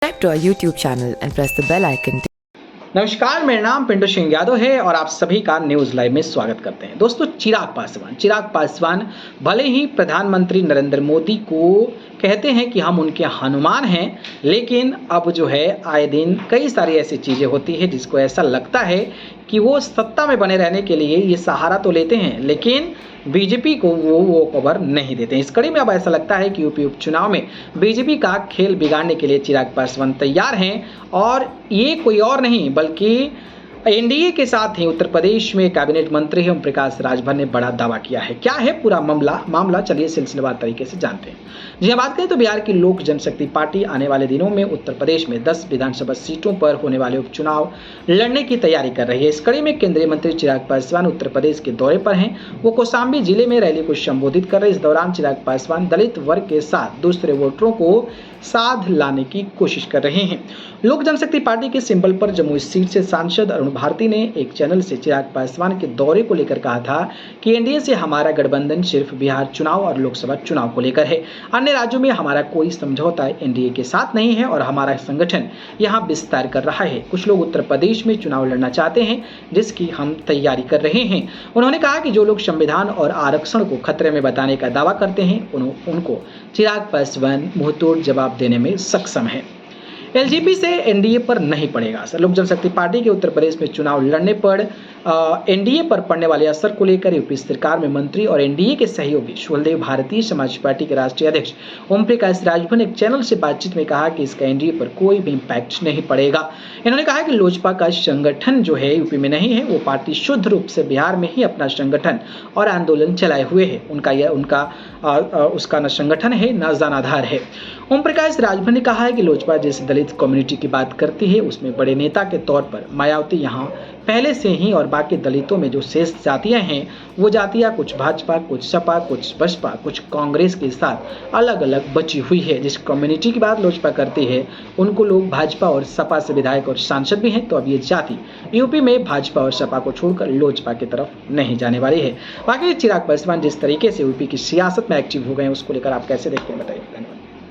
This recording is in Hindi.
Subscribe to our YouTube channel and press the bell icon. नमस्कार, मेरा नाम पिंटू सिंह यादव है और आप सभी का न्यूज़ लाइव में स्वागत करते हैं। दोस्तों, चिराग पासवान भले ही प्रधानमंत्री नरेंद्र मोदी को कहते हैं कि हम उनके हनुमान हैं, लेकिन अब जो है आए दिन कई सारी ऐसी चीज़ें होती है जिसको ऐसा लगता है कि वो सत्ता में बने रहने के लिए ये सहारा तो लेते हैं, लेकिन बीजेपी को वो कवर नहीं देते। इस कड़ी में अब ऐसा लगता है कि यूपी उपचुनाव में बीजेपी का खेल बिगाड़ने के लिए चिराग पासवान तैयार हैं और ये कोई और नहीं बल्कि एनडीए के साथ ही उत्तर प्रदेश में कैबिनेट मंत्री ओम प्रकाश राजभर ने बड़ा दावा किया है। क्या है पूरा मामला चलिए सिलसिलेवार तरीके से जानते हैं। जी बात करें तो बिहार की लोक जनशक्ति पार्टी आने वाले दिनों में उत्तर प्रदेश में 10 विधानसभा सीटों पर होने वाले उपचुनाव लड़ने की तैयारी कर रही है। इस कड़ी में केंद्रीय मंत्री चिराग पासवान उत्तर प्रदेश के दौरे पर हैं। वो कौशाम्बी जिले में रैली को संबोधित कर रहे। इस दौरान चिराग पासवान दलित वर्ग के साथ दूसरे वोटरों को साध लाने की कोशिश कर रहे हैं। लोक जनशक्ति पार्टी के सिंबल पर जमुई सीट से सांसद अरुण भारती ने एक चैनल से चिराग पासवान के दौरे को लेकर कहा था कि एनडीए से हमारा गठबंधन सिर्फ बिहार चुनाव और लोकसभा चुनाव को लेकर है। अन्य राज्यों में हमारा कोई समझौता एनडीए के साथ नहीं है और हमारा संगठन यहां विस्तार कर रहा है। कुछ लोग उत्तर प्रदेश में चुनाव लड़ना चाहते हैं, जिसकी हम तैयारी कर रहे हैं। उन्होंने कहा कि जो लोग संविधान और आरक्षण को खतरे में बताने का दावा करते हैं उनको चिराग पासवान मुंहतोड़ जवाब देने में सक्षम है। एलजेपी से एनडीए पर नहीं पड़ेगा असर। लोक जनशक्ति पार्टी के उत्तर प्रदेश में चुनाव लड़ने पर एनडीए पर पड़ने वाले असर को लेकर यूपी सरकार में मंत्री और एनडीए के सहयोगी सुहलदेव भारतीय समाज पार्टी के राष्ट्रीय अध्यक्ष ओम प्रकाश राजभर ने एक चैनल से बातचीत में कहा कि इसका एनडीए पर कोई भी इम्पैक्ट नहीं पड़ेगा। इन्होंने कहा कि लोजपा का संगठन जो है यूपी में नहीं है, वो पार्टी शुद्ध रूप से बिहार में ही अपना संगठन और आंदोलन चलाए हुए है। उसका न संगठन है न जनाधार है। ओम प्रकाश राजभर ने कहा है कि लोजपा जिस दलित कम्युनिटी की बात करती है उसमें बड़े नेता के तौर पर मायावती यहाँ पहले से ही, और बाकी दलितों में जो शेष जातियां हैं वो जातियां कुछ भाजपा, कुछ सपा, कुछ बसपा, कुछ कांग्रेस के साथ अलग अलग बची हुई है। जिस कम्युनिटी की बात लोजपा करती है उनको लोग भाजपा और सपा से विधायक और सांसद भी हैं, तो अब ये जाति यूपी में भाजपा और सपा को छोड़कर लोजपा की तरफ नहीं जाने वाली है। बाकी चिराग पासवान जिस तरीके से यूपी की सियासत में एक्टिव हो गए हैं उसको लेकर आप कैसे देखते हैं, बताइए।